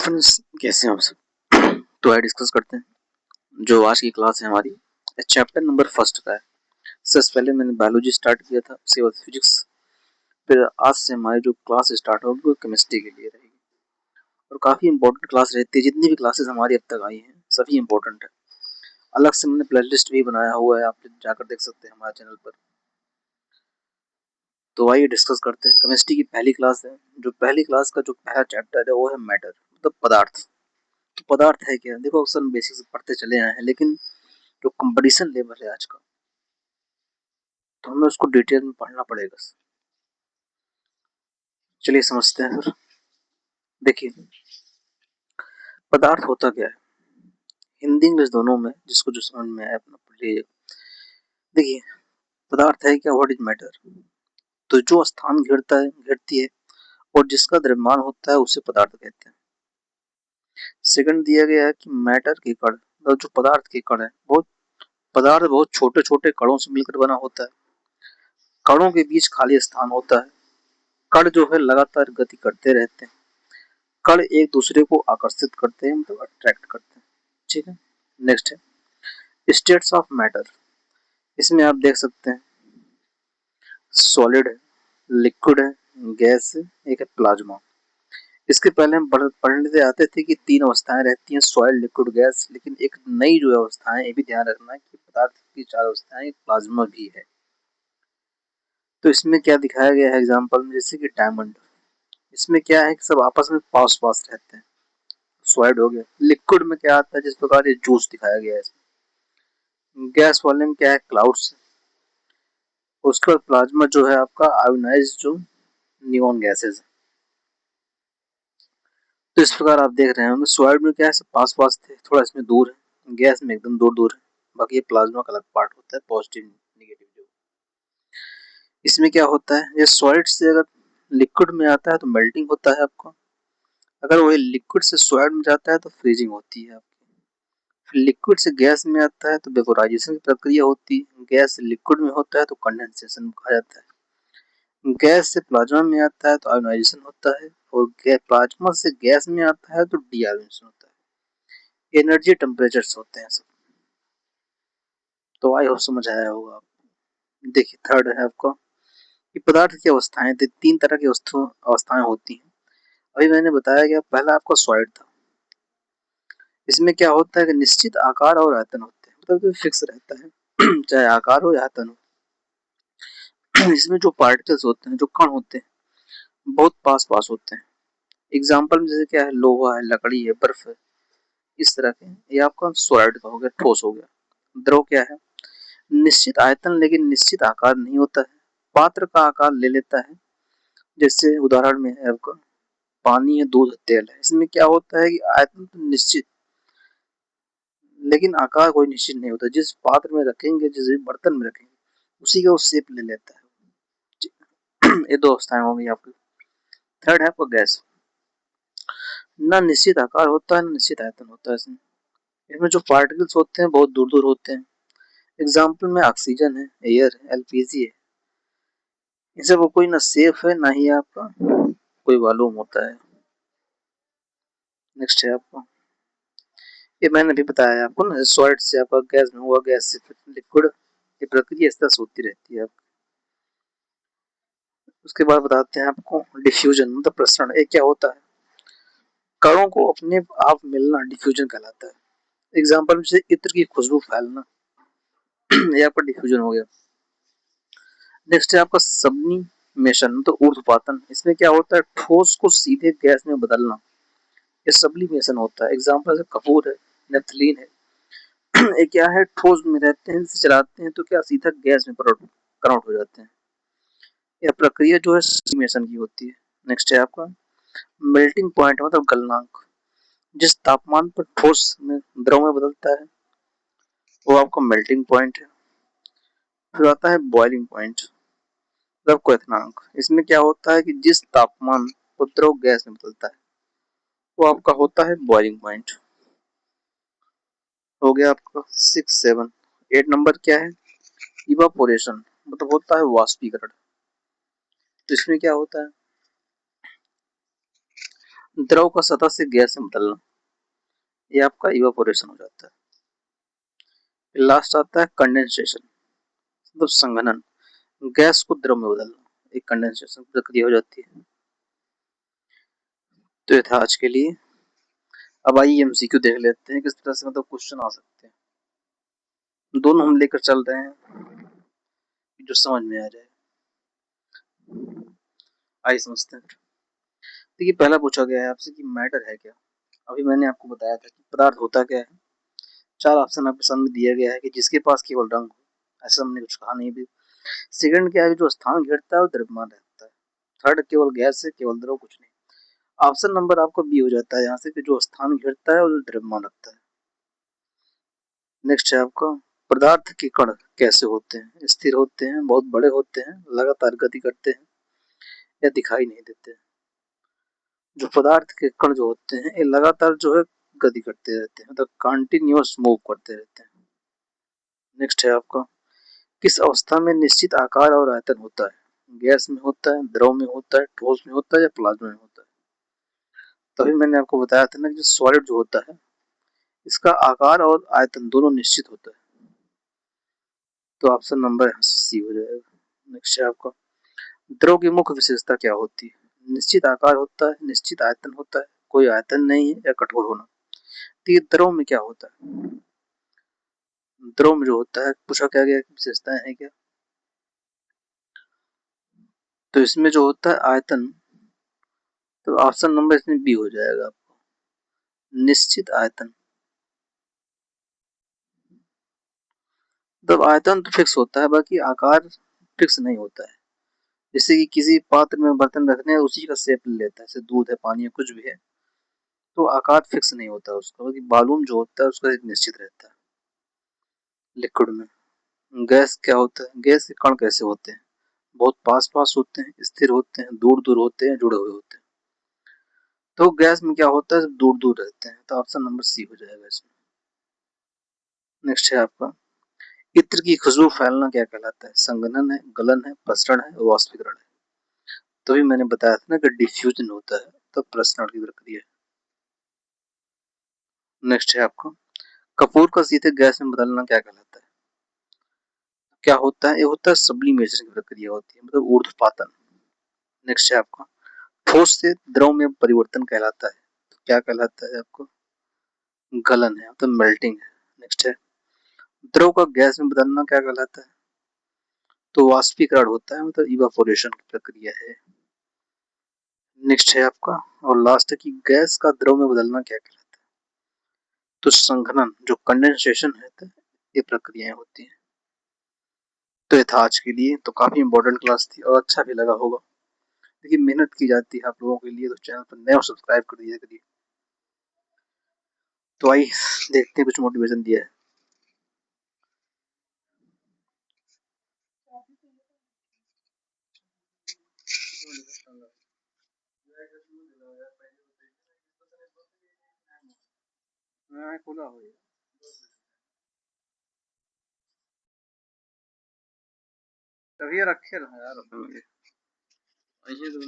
Friends, कैसे हैं आप सब। तो आइए डिस्कस करते हैं जो आज की क्लास है हमारी चैप्टर नंबर फर्स्ट का है। सबसे पहले मैंने बायोलॉजी स्टार्ट किया था, उसके बाद फिजिक्स। फिर आज से हमारी जो क्लास स्टार्ट होगी वो केमिस्ट्री के लिए रहेगी और काफ़ी इंपॉर्टेंट क्लास रहती है। जितनी भी क्लासेस हमारी अब तक आई हैं सभी इंपॉर्टेंट है। अलग से मैंने प्ले लिस्ट भी बनाया हुआ है, आप जाकर देख सकते हैं हमारे चैनल पर। तो आइए डिस्कस करते हैं। केमिस्ट्री की पहली क्लास है। जो पहली क्लास का जो पहला चैप्टर है वो है मैटर, मतलब पदार्थ। तो पदार्थ है क्या? देखो अक्सर हम बेसिक से पढ़ते चले आए हैं, लेकिन जो कंपटीशन लेवल है आज का, तो हमें उसको डिटेल में पढ़ना पड़ेगा। चलिए समझते हैं फिर। देखिए, पदार्थ होता क्या है, हिंदी इंग्लिश दोनों में, जिसको जो समझ में आए अपना पढ़ लीजिए। देखिए, पदार्थ है क्या, व्हाट इज मैटर। तो जो स्थान घेरता है, घेरती है और जिसका द्रव्यमान होता है उसे पदार्थ कहते हैं। सेकंड दिया गया है कि मैटर के कण, मतलब जो पदार्थ के कण है, बहुत पदार्थ बहुत छोटे छोटे कणों से मिलकर बना होता है। कणों के बीच खाली स्थान होता है। कण जो है लगातार गति करते रहते हैं। कण एक दूसरे को आकर्षित करते हैं, मतलब अट्रैक्ट करते हैं। ठीक है। नेक्स्ट है स्टेट्स ऑफ मैटर। इसमें आप देख सकते हैं सॉलिड है, लिक्विड है, गैस है, एक है प्लाज्मा। इसके पहले हम पढ़ने आते थे कि तीन अवस्थाएं रहती हैं, सॉइल, लिक्विड, गैस। लेकिन एक नई जो अवस्थाएं, ये भी ध्यान रखना है कि पदार्थ की चार अवस्थाएं, प्लाज्मा भी है। तो इसमें क्या दिखाया गया है एग्जांपल में, जैसे कि डायमंड। इसमें क्या है कि सब आपस में पास पास रहते हैं। सॉलिड हो गया। लिक्विड में क्या आता है, जिस प्रकार ये जूस दिखाया गया है। गैस वाले में क्या है, क्लाउड्स। उसके बाद प्लाज्मा जो है आपका आयोनाइज जो नियॉन गैसेस। तो इस प्रकार आप देख रहे होंगे सॉलिड में क्या है, सब पास पास थे, थोड़ा इसमें दूर है। गैस में एकदम दूर दूर है। बाकी ये प्लाज्मा का अलग पार्ट होता है, पॉजिटिव नेगेटिव जो। इसमें क्या होता है, ये सॉलिड से अगर लिक्विड में आता है तो मेल्टिंग होता है आपको। अगर वही लिक्विड से सॉलिड में जाता है तो फ्रीजिंग होती है आपकी। फिर लिक्विड से गैस में आता है तो वेपोराइजेशन की प्रक्रिया होती है। गैस से लिक्विड में होता है तो कंडेंसेशन कहा जाता है। गैस से प्लाज्मा में आता है तो आयोनाइजेशन होता है। और प्लाज्मा से गैस में आता है तो डीआयोनाइजेशन होता है। एनर्जी टेम्परेचर्स होते हैं सब। तो आई होप समझ आया होगा आपको। देखिए, थर्ड है आपका कि पदार्थ की अवस्थाएं, तीन तरह की अवस्थाएं होती हैं। अभी मैंने बताया कि पहला आपका सॉलिड था। इसमें क्या होता है कि निश्चित आकार और आयतन होते हैं, मतलब फिक्स रहता है चाहे आकार हो या आयतन हो। इसमें जो पार्टिकल्स होते हैं, जो कण होते हैं, बहुत पास पास होते हैं। एग्जाम्पल में जैसे क्या है, लोहा है, लकड़ी है, बर्फ है, इस तरह के। ये आपका सॉलिड का हो गया, ठोस हो गया। द्रव क्या है, निश्चित आयतन लेकिन निश्चित आकार नहीं होता है, पात्र का आकार ले लेता है। जैसे उदाहरण में है आपका पानी है, दूध, तेल है। इसमें क्या होता है कि आयतन तो निश्चित, लेकिन आकार कोई निश्चित नहीं होता। जिस पात्र में रखेंगे, जिस बर्तन में रखेंगे, उसी का वो शेप ले लेता है। ये दो अवस्थाएं होंगी आपकी। थर्ड है आपका गैस। ना निश्चित आकार होता है, ना निश्चित आयतन होता है। इसमें जो पार्टिकल्स होते हैं बहुत दूर दूर होते हैं। एग्जाम्पल में ऑक्सीजन है, एयर है, एलपीजी है। इसे वो कोई ना सेफ है, ना ही आपका कोई मालूम होता है। नेक्स्ट है आपका, ये मैंने अभी बताया आपको ना, सॉलिड से आपका गैस में हुआ, गैस से लिक्विड। ये प्रक्रिया इस तरह से होती रहती है। उसके बाद बताते हैं आपको डिफ्यूजन, मतलब प्रसरण। ये क्या होता है, कणों को अपने आप मिलना डिफ्यूजन कहलाता है। एग्जाम्पल जैसे इत्र की खुशबू फैलना, ये आपका डिफ्यूजन हो गया। नेक्स्ट है आपका सब्लिमेशन, तो ऊर्ध्वपातन। इसमें क्या होता है, ठोस को सीधे गैस में बदलना, ये सब्लिमेशन होता है। एग्जाम्पल जैसे कपूर है, नेफ्थलीन है। ये क्या है, ठोस में रहते हैं, इसे चलाते हैं तो क्या सीधा गैस में कन्वर्ट हो जाते हैं। यह प्रक्रिया जो है सब्लिमेशन की होती है। नेक्स्ट है आपका मेल्टिंग पॉइंट, मतलब गलनांक। जिस तापमान पर ठोस में द्रव में बदलता है वो आपका मेल्टिंग पॉइंट है। फिर आता है बॉइलिंग पॉइंट, मतलब क्वथनांक। इसमें क्या होता है कि जिस तापमान पर द्रव गैस में बदलता है वो आपका होता है बॉइलिंग पॉइंट। हो गया आपका 6, 7। 8 नंबर क्या है, इवापोरेशन, मतलब होता है वाष्पीकरण। तो इसमें क्या होता है, द्रव का सतह से गैस में बदलना, ये आपका इवापोरेशन हो जाता है। लास्ट आता है कंडेंसेशन, मतलब संघनन, गैस को द्रव में बदलना, एक कंडेंसेशन प्रक्रिया हो जाती है। तो ये था आज के लिए। अब आइए एमसीक्यू देख लेते हैं किस तरह से मतलब क्वेश्चन आ सकते हैं। दोनों हम लेकर चल रहे हैं जो समझ में आ जाए। आइए समझते हैं। देखिए पहला पूछा गया है आपसे कि मैटर है क्या। अभी मैंने आपको बताया था कि पदार्थ होता क्या है। चार ऑप्शन आपके सामने दिया गया है कि जिसके पास केवल रंग हो, ऐसा हमने कुछ कहा नहीं भी। सेकंड क्या है, जो स्थान घेरता है वो द्रव्यमान रहता है। थर्ड केवल गैस है, केवल द्रव, कुछ नहीं। ऑप्शन नंबर आपका बी हो जाता है यहाँ से कि जो स्थान घेरता है वो द्रव्यमान रखता है। नेक्स्ट है आपका, पदार्थ के कण कैसे होते हैं, स्थिर होते हैं, बहुत बड़े होते हैं, लगातार गति करते हैं या दिखाई नहीं देते। जो पदार्थ के कण जो होते हैं ये लगातार जो है गति करते रहते हैं, मतलब कंटिन्यूअस मूव करते रहते हैं। नेक्स्ट है आपका, किस अवस्था में निश्चित आकार और आयतन होता है, गैस में होता है, द्रव में होता है, ठोस में होता है या प्लाज्मा में होता है। तभी मैंने आपको बताया था ना कि सॉलिड जो होता है इसका आकार और आयतन दोनों निश्चित होता है। तो ऑप्शन नंबर सी हो जाएगा। नेक्स्ट है आपका, द्रव की मुख्य विशेषता क्या होती है, निश्चित आकार होता है, निश्चित आयतन होता है, कोई आयतन नहीं है या कठोर होना। तो ये द्रव में क्या होता है, द्रव में जो होता है पूछा क्या गया विशेषताएं हैं क्या। तो इसमें जो होता है आयतन, तो ऑप्शन नंबर इसमें बी हो जाएगा आपको, निश्चित आयतन। तब आयतन तो फिक्स होता है, बाकी आकार फिक्स नहीं होता है। जैसे कि किसी पात्र में बर्तन रखने उसी का शेप ले लेता है, जैसे दूध है, पानी है, कुछ भी है, तो आकार फिक्स नहीं होता उसका, बाकी वॉल्यूम जो होता है उसका एक निश्चित रहता है। लिक्विड में गैस क्या होता है, गैस के कण कैसे होते हैं, बहुत पास पास होते हैं, स्थिर होते हैं, दूर दूर होते हैं, जुड़े हुए होते हैं। तो गैस में क्या होता है, दूर दूर रहते हैं, तो ऑप्शन नंबर सी हो जाएगा इसमें। नेक्स्ट है आपका, इत्र की खुशबू फैलना क्या कहलाता है, संघनन है, गलन है, प्रसरण है, वाष्पीकरण है। तभी मैंने बताया था ना कि डिफ्यूजन होता है तो प्रसरण की प्रक्रिया है। नेक्स्ट है आपका, कपूर का सीधे गैस में बदलना क्या कहलाता है। क्या होता है, ये होता है सब्लिमेशन की प्रक्रिया होती है, मतलब ऊर्ध्वपातन। नेक्स्ट है आपका, ठोस से द्रव में परिवर्तन कहलाता है, तो क्या कहलाता है आपको, गलन है, मतलब मेल्टिंग है। नेक्स्ट है, द्रव का गैस में बदलना क्या कहलाता है, तो वाष्पीकरण होता है, मतलब इवापोरेशन की प्रक्रिया है। नेक्स्ट है आपका, और लास्ट है कि गैस का द्रव में बदलना क्या कहलाता है, तो संघनन, जो कंडेंसेशन है, तो ये प्रक्रियाएं होती हैं। तो ये था आज के लिए, तो काफी इंपॉर्टेंट क्लास थी और अच्छा भी लगा होगा। देखिए मेहनत की जाती है आप लोगों के लिए, तो चैनल पर नए हो सब्सक्राइब कर दिया करिए। तो आइए देखते हैं कुछ मोटिवेशन दिया है। खुला हो तभी रखे रहा यार, ऐसे तो